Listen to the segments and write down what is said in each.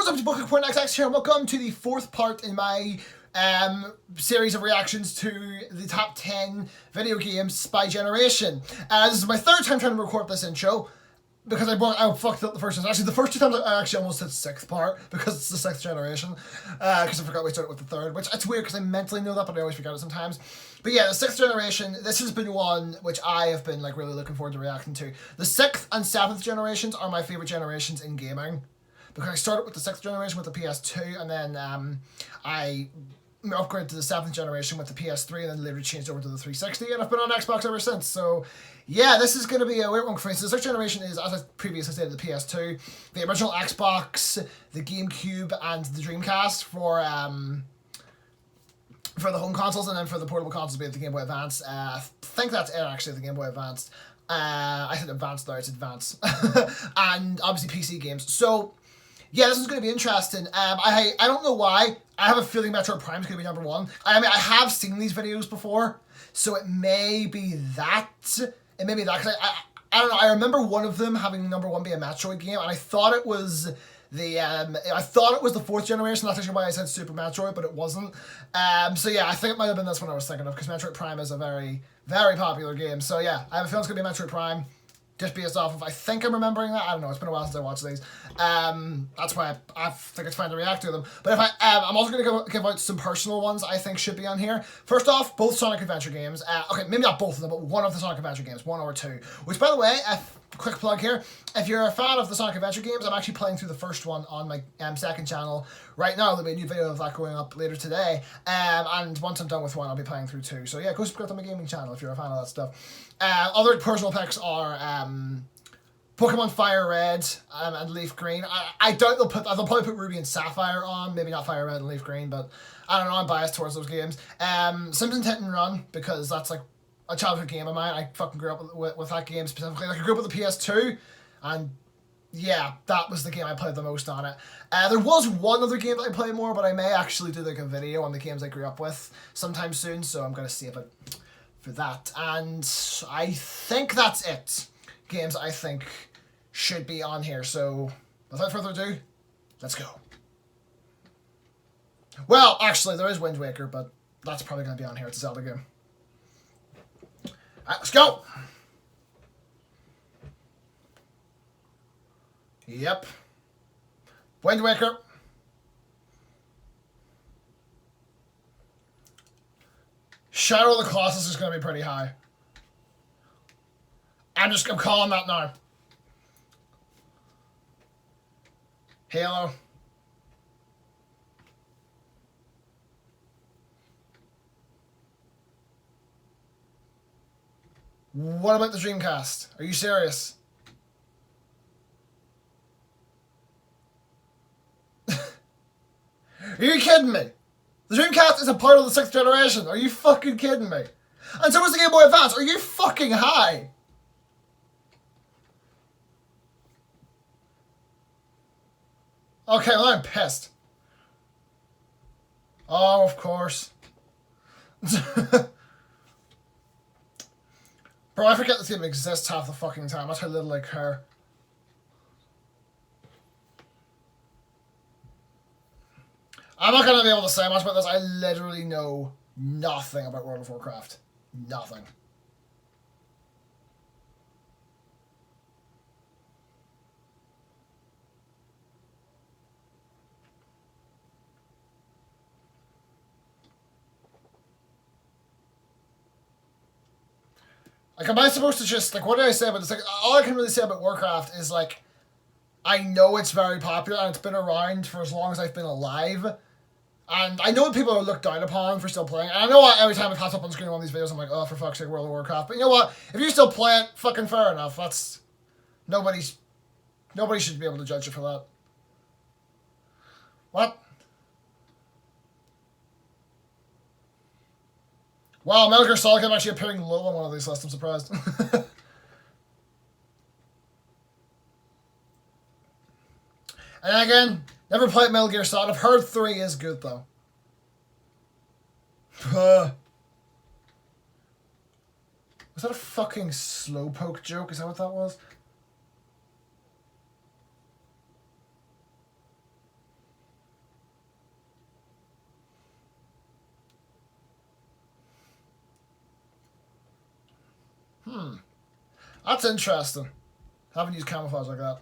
What's up, it's Book.XX here, and welcome to the fourth part in my series of reactions to the top 10 video games by generation. This is my third time trying to record this intro, because I fucked up the first one. Actually, the first two times I actually almost said sixth part, because it's the sixth generation, because I forgot we started with the third, which it's weird because I mentally know that, but I always forget it sometimes. But yeah, the sixth generation, this has been one which I have been like really looking forward to reacting to. The sixth and seventh generations are my favorite generations in gaming, because I started with the sixth generation with the PS2, and then I upgraded to the seventh generation with the PS3, and then later changed over to the 360, and I've been on Xbox ever since. So yeah, this is going to be a weird one for me. So the sixth generation is, as I previously stated, the PS2, the original Xbox, the GameCube, and the Dreamcast for the home consoles, and then for the portable consoles, we have the Game Boy Advance. I think that's it, actually, the Game Boy Advance. I said Advance there, it's Advance. And obviously PC games. So yeah, this is going to be interesting. I don't know why. I have a feeling Metroid Prime is going to be number one. I mean, I have seen these videos before, so it may be that. It may be that, because I don't know. I remember one of them having number one be a Metroid game, and I thought it was the fourth generation. That's actually why I said Super Metroid, but it wasn't. So yeah, I think it might have been this one I was thinking of, because Metroid Prime is a very, very popular game. So yeah, I have a feeling it's going to be Metroid Prime, just based off of, I think I'm remembering that. I don't know, it's been a while since I watched these. That's why I think it's fine to react to them. But if I'm also going to give out some personal ones I think should be on here. First off, both Sonic Adventure games. Okay, maybe not both of them, but one of the Sonic Adventure games, one or two. Which, by the way, quick plug here, if you're a fan of the Sonic Adventure games, I'm actually playing through the first one on my second channel right now. There'll be a new video of that going up later today. And once I'm done with one, I'll be playing through two. So yeah, go subscribe to my gaming channel if you're a fan of that stuff. Other personal picks are Pokemon Fire Red and Leaf Green. I doubt they'll probably put Ruby and Sapphire on, maybe not Fire Red and Leaf Green, but I don't know, I'm biased towards those games. Simpsons Hit and Run, because that's like a childhood game of mine. I fucking grew up with that game specifically. Like, I grew up with the PS2, and yeah, that was the game I played the most on it. There was one other game that I played more, but I may actually do like a video on the games I grew up with sometime soon, so I'm gonna save it for that. And I think that's it. Games I think should be on here. So without further ado, let's go. Well, actually, there is Wind Waker, but that's probably gonna be on here. It's a Zelda game. Alright, let's go! Yep. Wind Waker. Shadow of the Colossus is going to be pretty high. I'm calling that now. Halo. What about the Dreamcast? Are you serious? Are you kidding me? The Dreamcast is a part of the sixth generation. Are you fucking kidding me? And so was the Game Boy Advance. Are you fucking high? Okay, well, I'm pissed. Oh, of course. Bro, I forget this game exists half the fucking time. That's how little I care. I'm not going to be able to say much about this. I literally know nothing about World of Warcraft. Nothing. Like, am I supposed to just, like, what did I say about this? Like, all I can really say about Warcraft is, like, I know it's very popular and it's been around for as long as I've been alive. And I know that people are looked down upon for still playing. And I know every time it pops up on screen in one of these videos, I'm like, oh, for fuck's sake, World of Warcraft. But you know what? If you still play it, fucking fair enough. That's... Nobody should be able to judge you for that. What? Wow, Metal Gear Solid is actually appearing low on one of these lists. I'm surprised. And again, never played Metal Gear Solid. I've heard 3 is good, though. Was that a fucking Slowpoke joke? Is that what that was? That's interesting. I haven't used camouflage like that.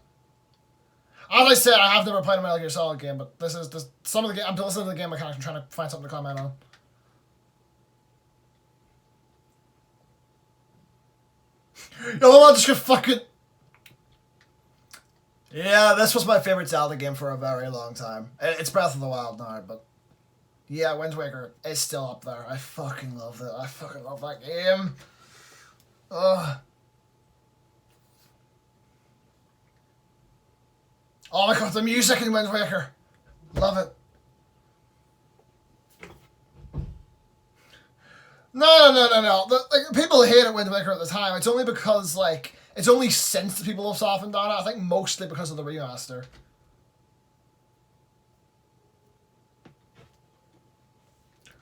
As I said, I have never played a Metal Gear Solid game, but this some of the game. I'm listening to the game mechanics and trying to find something to comment on. Yo, I'm just gonna fucking. Yeah, this was my favorite Zelda game for a very long time. It's Breath of the Wild now, but yeah, Wind Waker is still up there. I fucking love it. I fucking love that game. Ugh. Oh my god, the music in Wind Waker. Love it. No. Like, people hated Wind Waker at the time. It's only because, like, it's only since the people have softened on it. I think mostly because of the remaster.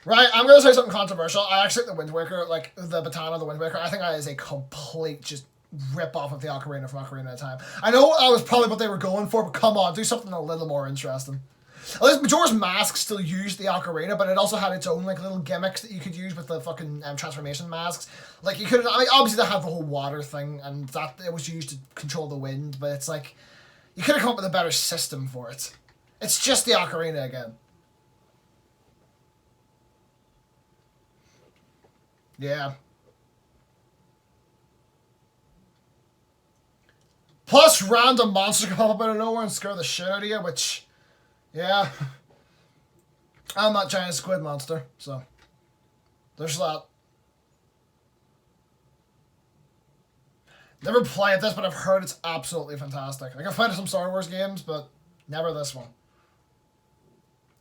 Right, I'm going to say something controversial. I actually think the Wind Waker, like, the Botana of the Wind Waker, I think that is a complete just rip-off of the Ocarina from Ocarina of Time. I know that was probably what they were going for, but come on, do something a little more interesting. At least Majora's Mask still used the Ocarina, but it also had its own, like, little gimmicks that you could use with the fucking transformation masks. Like, you could, I mean, obviously they had the whole water thing, and that it was used to control the wind, but it's like, you could have come up with a better system for it. It's just the Ocarina again. Yeah. Plus, random monsters can pop up out of nowhere and scare the shit out of you, which, yeah. I'm not giant squid monster, so there's that. Never played this, but I've heard it's absolutely fantastic. Like, I've played some Star Wars games, but never this one.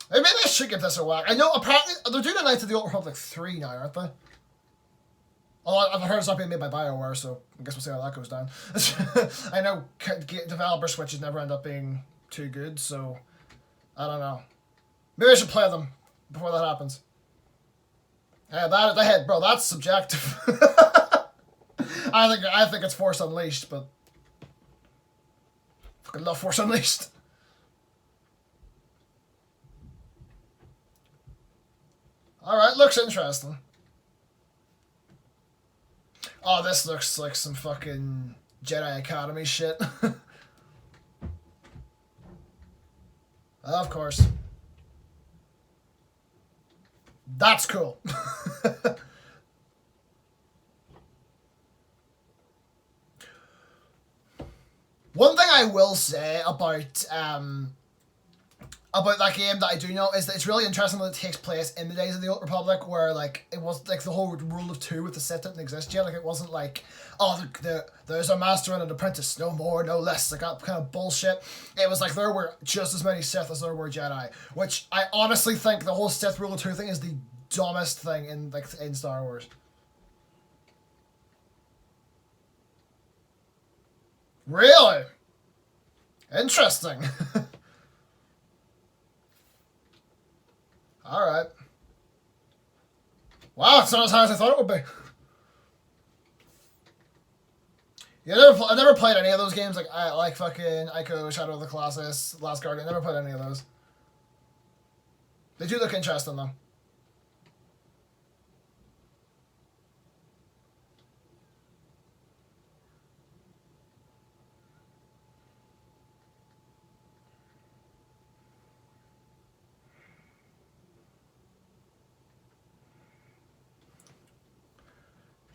Maybe I should give this a whack. I know, apparently, they're doing a Knights of the Old Republic 3 now, aren't they? Although I've heard it's not being made by BioWare, so I guess we'll see how that goes down. I know developer switches never end up being too good, so I don't know. Maybe I should play them before that happens. Yeah, bro, that's subjective. I think it's Force Unleashed, but fucking love Force Unleashed. All right, looks interesting. Oh, this looks like some fucking Jedi Academy shit. Of course. That's cool. One thing I will say about that game that I do know is that it's really interesting that it takes place in the days of the Old Republic, where like it was like the whole rule of two with the Sith didn't exist yet. Like it wasn't like, oh, there's a master and an apprentice, no more, no less, like that kind of bullshit. It was like there were just as many Sith as there were Jedi, which I honestly think the whole Sith rule of two thing is the dumbest thing in Star Wars. Really? Interesting. Alright. Wow, it's not as hard as I thought it would be. Yeah, I never played any of those games, like fucking Ico, Shadow of the Colossus, Last Guardian. I never played any of those. They do look interesting, though.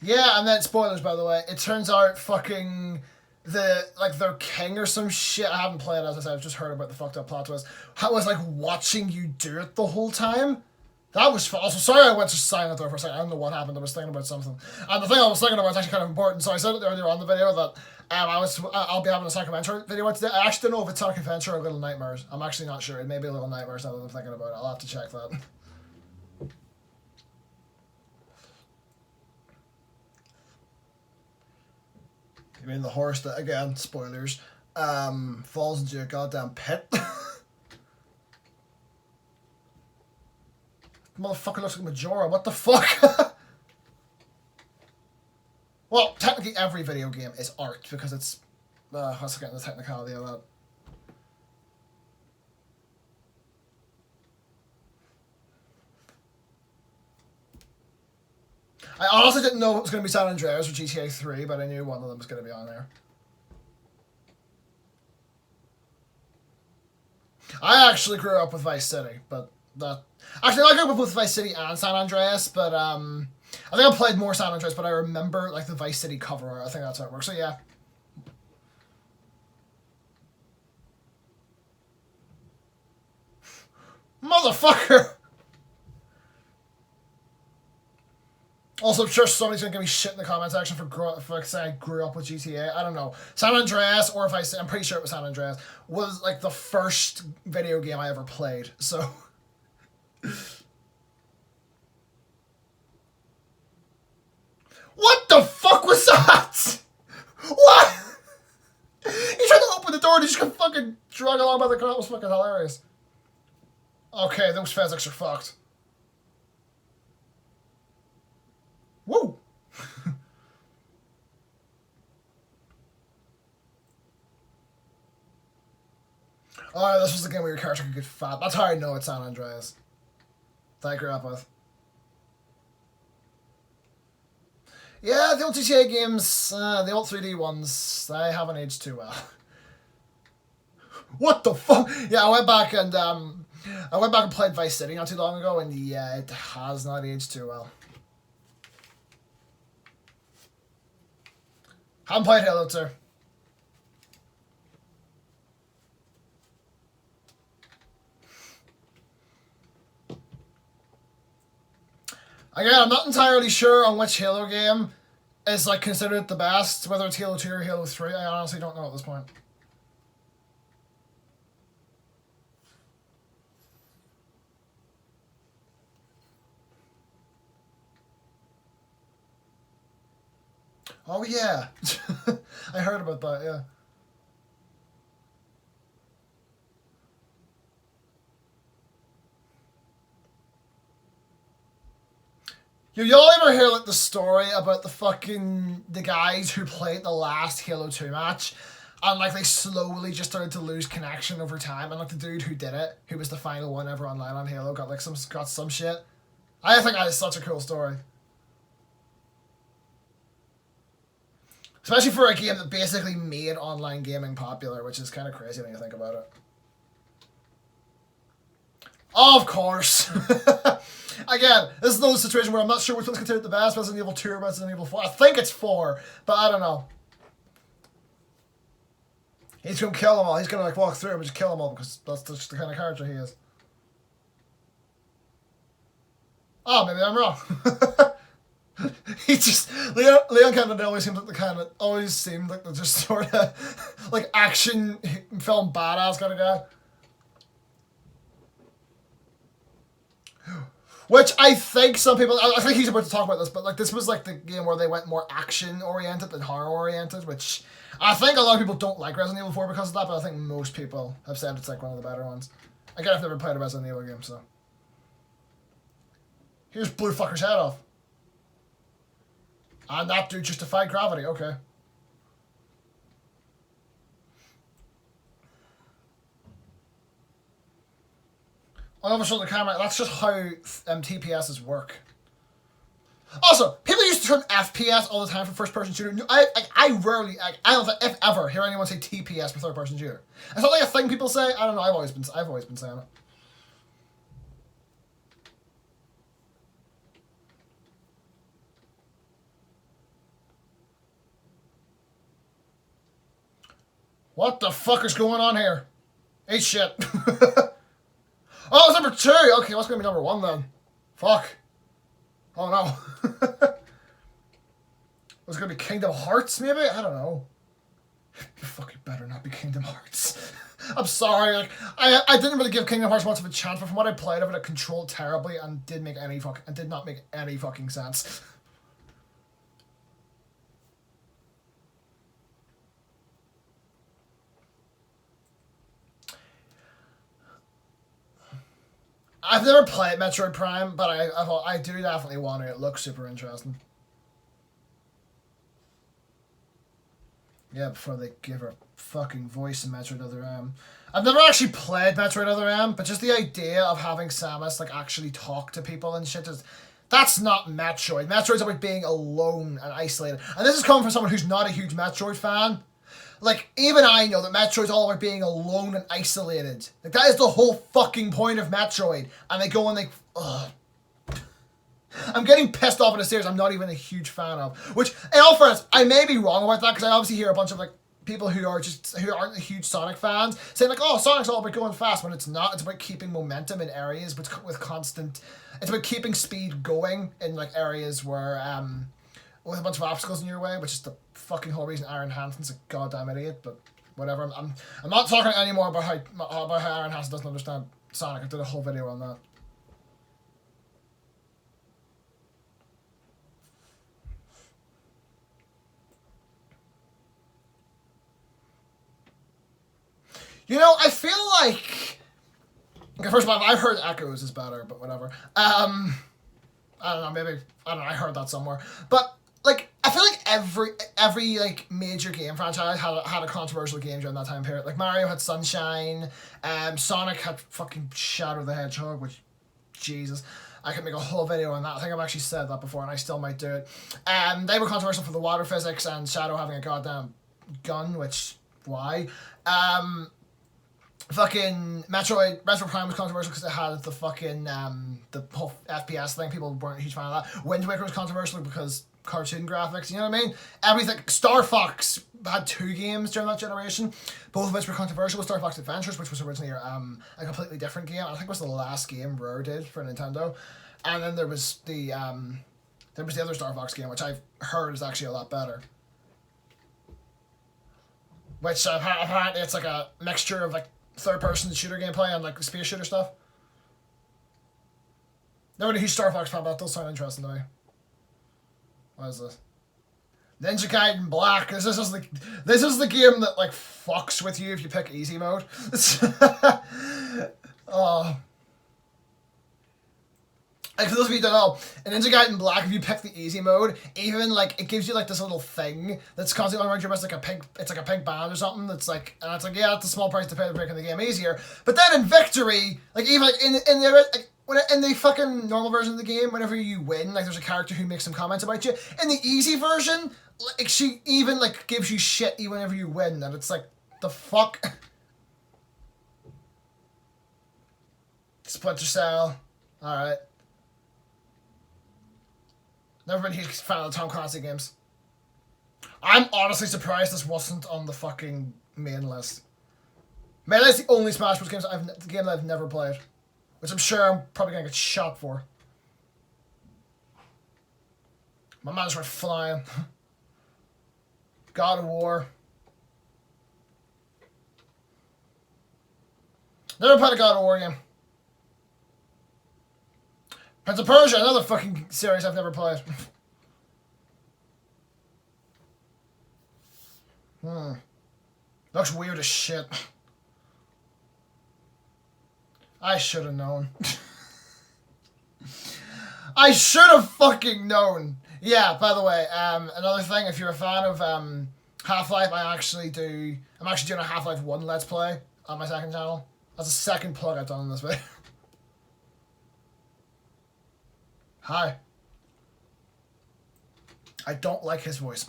Yeah, and then spoilers, by the way. It turns out fucking their king or some shit. I haven't played it, as I said. I've just heard about the fucked up plot twist. I was like watching you do it the whole time. That was fun. Also, sorry I went to silent there for a second. I don't know what happened. I was thinking about something, and the thing I was thinking about is actually kind of important. So I said it earlier on the video that I'll be having a Sonic Adventure video today. I actually don't know if it's Sonic Adventure or Little Nightmares. I'm actually not sure. It may be Little Nightmares now that I'm thinking about it. I'll have to check that. I mean, the horse that, again, spoilers, falls into a goddamn pit. Motherfucker looks like Majora, what the fuck? Well, technically every video game is art, because it's... let's get into the technicality of that. I honestly didn't know it was going to be San Andreas or GTA 3, but I knew one of them was going to be on there. I actually grew up with Vice City, but that... Actually, I grew up with Vice City and San Andreas, but I think I played more San Andreas, but I remember like the Vice City cover art. I think that's how it works. So yeah. Motherfucker! Also, I'm sure somebody's gonna give me shit in the comment section for saying I grew up with GTA. I don't know. San Andreas, or if I'm pretty sure it was San Andreas, was like the first video game I ever played. So. What the fuck was that? What? He tried to open the door and he just got fucking dragged along by the car. That was fucking hilarious. Okay, those physics are fucked. Woo! Alright, this was the game where your character could get fat. That's how I know it's San Andreas. That I grew up with. Yeah, the old GTA games, the old 3D ones, they haven't aged too well. What the fuck? Yeah, I went back and played Vice City not too long ago, and yeah, it has not aged too well. Haven't played Halo 2. Again, I'm not entirely sure on which Halo game is like considered the best, whether it's Halo 2 or Halo 3. I honestly don't know at this point. Oh yeah, I heard about that. Yeah. Y'all ever hear like the story about the guys who played the last Halo 2 match, and like they slowly just started to lose connection over time, and like the dude who did it, who was the final one ever online on Halo, got some shit. I think that is such a cool story. Especially for a game that basically made online gaming popular, which is kind of crazy when you think about it. Of course. Again, this is another situation where I'm not sure which one's considered the best, Resident Evil 2 or Resident Evil 4. I think it's 4, but I don't know. He's gonna kill them all. He's gonna like walk through them and just kill them all because that's just the kind of character he is. Oh, maybe I'm wrong. Leon Kennedy always seemed like the just sort of like action film badass kind of guy. Which I think some people, I think he's about to talk about this, but like this was like the game where they went more action oriented than horror oriented, which I think a lot of people don't like Resident Evil 4 because of that, but I think most people have said it's like one of the better ones. Again, I've never played a Resident Evil game, so. Here's Blue Fucker's head off. And that dude just defied gravity, okay. All of the camera, that's just how TPSs work. Also, people used to term FPS all the time for first-person shooter. I rarely, I don't think, if ever, hear anyone say TPS for third-person shooter. It's not like a thing people say. I don't know. I've always been saying it. What the fuck is going on here? Hey, shit. Oh, it's number 2! Okay, what's going to be number 1 then? Fuck. Oh no. Was it going to be Kingdom Hearts, maybe? I don't know. You fucking better not be Kingdom Hearts. I'm sorry, like, I didn't really give Kingdom Hearts much of a chance, but from what I played of it, it controlled terribly and did not make any fucking sense. I've never played Metroid Prime, but I do definitely want it. It looks super interesting. Yeah, before they give her fucking voice in Metroid Other M. I've never actually played Metroid Other M, but just the idea of having Samus like actually talk to people and shit, That's not Metroid. Metroid's about being alone and isolated. And this is coming from someone who's not a huge Metroid fan. Like, even I know that Metroid's all about being alone and isolated. Like, that is the whole fucking point of Metroid. And they go and they... Ugh. I'm getting pissed off in a series I'm not even a huge fan of. Which, in all fairness, I may be wrong about that, because I obviously hear a bunch of, like, people who aren't huge Sonic fans saying, like, oh, Sonic's all about going fast, when it's not. It's about keeping momentum in areas with constant... It's about keeping speed going in, like, areas where, with a bunch of obstacles in your way, which is the fucking whole reason Aaron Hansen's a goddamn idiot, but whatever. I'm not talking anymore about how Aaron Hansen doesn't understand Sonic. I did a whole video on that. You know, I feel like... Okay, first of all, I've heard Echoes is better, but whatever. I don't know, maybe... I don't know, I heard that somewhere. But, like, I feel like every like, major game franchise had a controversial game during that time period. Like, Mario had Sunshine, Sonic had fucking Shadow the Hedgehog, which... Jesus. I could make a whole video on that. I think I've actually said that before, and I still might do it. They were controversial for the water physics, and Shadow having a goddamn gun, which... Why? Fucking Metro Prime was controversial because it had the fucking the whole FPS thing. People weren't a huge fan of that. Wind Waker was controversial because cartoon graphics. You know what I mean? Everything. Star Fox had 2 games during that generation, both of which were controversial. Star Fox Adventures, which was originally a completely different game. I think it was the last game Rare did for Nintendo, and then there was the other Star Fox game, which I've heard is actually a lot better. Which apparently it's like a mixture of like third-person shooter gameplay and like space shooter stuff. Never a huge Star Fox fan, but that does sound interesting to me. What is this? Ninja Gaiden Black. This is the game that like fucks with you if you pick easy mode. Oh. Like, for those of you who don't know, in Ninja Gaiden Black, if you pick the easy mode, even, like, it gives you, like, this little thing that's constantly around your wrist, like a pink, it's like a pink band or something that's, like, and it's like, yeah, that's a small price to pay to break the game easier. But then in Victory, like, even, like, in the fucking normal version of the game, whenever you win, like, there's a character who makes some comments about you. In the easy version, like, she even, like, gives you shit even whenever you win, and it's like, the fuck? Splinter Cell. Alright. Never been a huge fan of the Tom Clancy games. I'm honestly surprised this wasn't on the fucking main list. Melee's the only Smash Bros. Game that I've never played. Which I'm sure I'm probably going to get shot for. My man's went flying. God of War. Never played a God of War game. Prince of Persia, another fucking series I've never played. Looks weird as shit. I should have known. I should have fucking known. Yeah, by the way, another thing, if you're a fan of Half-Life, I'm actually doing a Half-Life 1 Let's Play on my second channel. That's the second plug I've done in this video. Hi. I don't like his voice.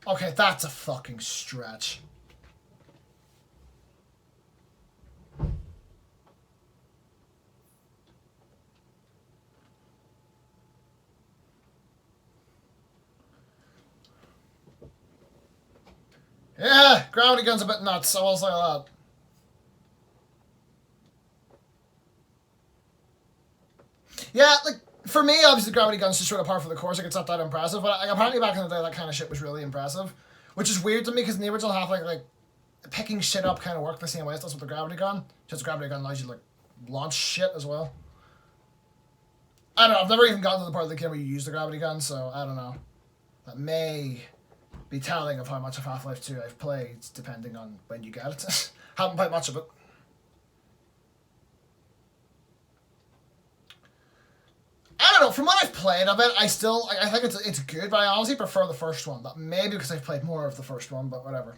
Okay, that's a fucking stretch. Yeah, gravity gun's a bit nuts, I will say that. Yeah, like, for me, obviously, the gravity gun's just sort of par for the course. Like, it's not that impressive. But like, apparently back in the day, that kind of shit was really impressive. Which is weird to me, because in the original Half-Life, like, picking shit up kind of worked the same way as does with the gravity gun. Just the gravity gun allows you to, like, launch shit as well. I don't know. I've never even gotten to the part of the game where you use the gravity gun, so I don't know. That may be telling of how much of Half-Life 2 I've played, depending on when you get it. Haven't played much of it. I don't know, from what I've played of it, I think it's good, but I honestly prefer the first one. But maybe because I've played more of the first one, but whatever.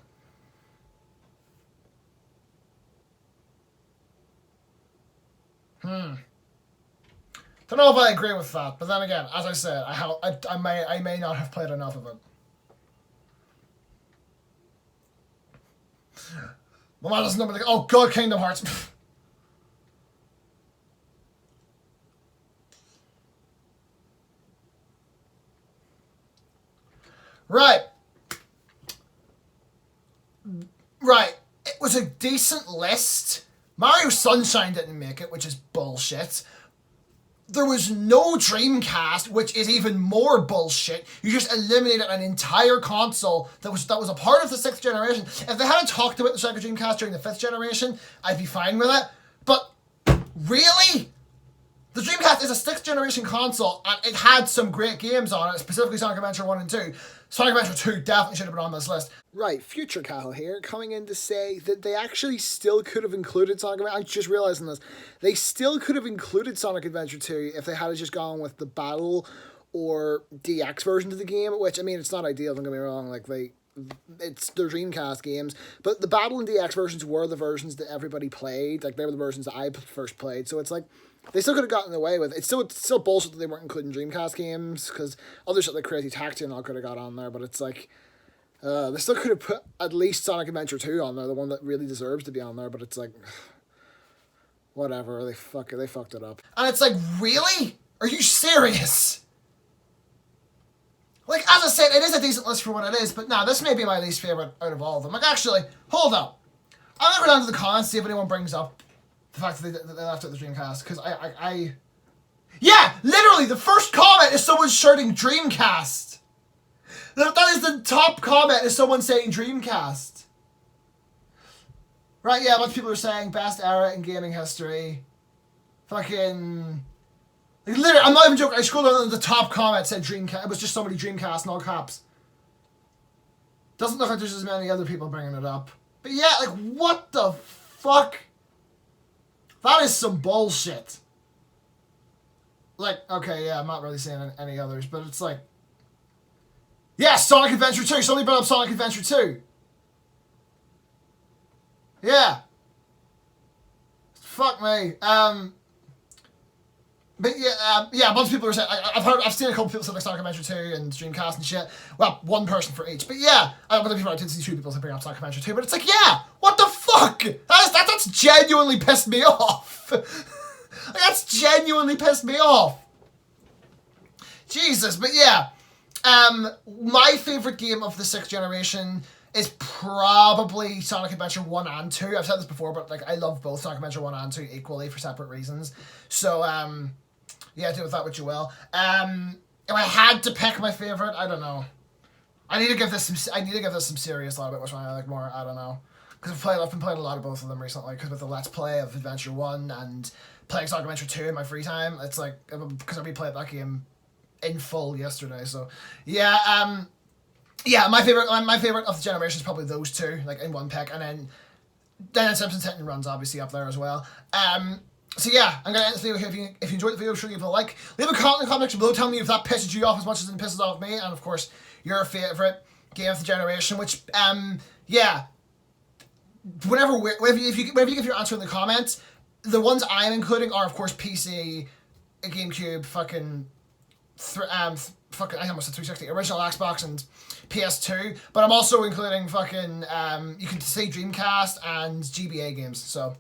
Don't know if I agree with that, but then again, as I said, I may not have played enough of it. My man doesn't know, like, oh god, Kingdom Hearts. Right. Right. It was a decent list. Mario Sunshine didn't make it, which is bullshit. There was no Dreamcast, which is even more bullshit. You just eliminated an entire console that was a part of the 6th generation. If they hadn't talked about the Sega Dreamcast during the 5th generation, I'd be fine with it. But really? The Dreamcast is a 6th generation console, and it had some great games on it, specifically Sonic Adventure 1 and 2. Sonic Adventure 2 definitely should have been on this list. Right, Future Cal here, coming in to say that they actually still could have included Sonic Adventure. I'm just realizing this. They still could have included Sonic Adventure 2 if they had just gone with the Battle or DX version of the game, which, I mean, it's not ideal, don't get me wrong. Like, it's their Dreamcast games, but the Battle and DX versions were the versions that everybody played. Like, they were the versions that I first played, so it's like, they still could have gotten away with it. It's still bullshit that they weren't including Dreamcast games, because other shit like Crazy Taxi and all could have got on there, but it's like, they still could have put at least Sonic Adventure 2 on there, the one that really deserves to be on there, but it's like, whatever, they fucked it up. And it's like, really? Are you serious? Like, as I said, it is a decent list for what it is, but nah, this may be my least favourite out of all of them. Like, actually, hold up. I'm gonna go down to the comments, see if anyone brings up the fact that they left out the Dreamcast, because yeah, literally, the first comment is someone shouting Dreamcast. That is the top comment, is someone saying Dreamcast. Right, yeah, a bunch of people are saying best era in gaming history. Fucking... Like, literally, I'm not even joking, I scrolled down and the top comment said Dreamcast. It was just somebody Dreamcast in all caps. Doesn't look like there's as many other people bringing it up. But yeah, like, what the fuck? That is some bullshit. Like, okay, yeah, I'm not really saying any others, but it's like... Yeah, Sonic Adventure 2! Somebody brought up Sonic Adventure 2! Yeah. Fuck me. But yeah, a bunch of people are saying, I've seen a couple people say like Sonic Adventure 2 and Dreamcast and shit. Well, one person for each. But yeah, I did see 2 people bring up Sonic Adventure 2, but it's like, yeah, what the fuck? That's genuinely pissed me off. That's genuinely pissed me off. Jesus, but yeah. My favourite game of the 6th generation is probably Sonic Adventure 1 and 2. I've said this before, but like I love both Sonic Adventure 1 and 2 equally for separate reasons. So, yeah, do with that what you will. If I had to pick my favourite, I don't know. I need to give this some serious thought about which one I like more. I don't know. Because I've been playing a lot of both of them recently, because with the Let's Play of Adventure 1 and playing Sonic Adventure 2 in my free time, it's like, because I replayed that game in full yesterday, so yeah, yeah, my favorite of the generation is probably those 2, like in one pick, and then Simpsons Hit and Run's obviously up there as well. So yeah, I'm gonna end this video here. If you enjoyed the video, sure leave a like, leave a comment in the comment section below, tell me if that pisses you off as much as it pisses off me, and of course your favorite game of the generation. Which yeah, whenever if you give your answer in the comments, the ones I'm including are of course PC, GameCube, fucking I almost said 360, original Xbox and PS2, but I'm also including fucking, you can say Dreamcast and GBA games, so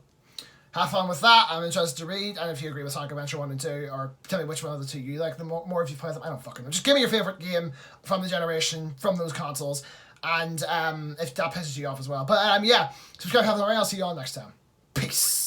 have fun with that. I'm interested to read, and if you agree with Sonic Adventure 1 and 2, or tell me which one of the 2 you like the more if you play them, I don't fucking know. Just give me your favourite game from the generation, from those consoles, and if that pisses you off as well. But yeah, subscribe if you haven't already, I'll see you all next time. Peace.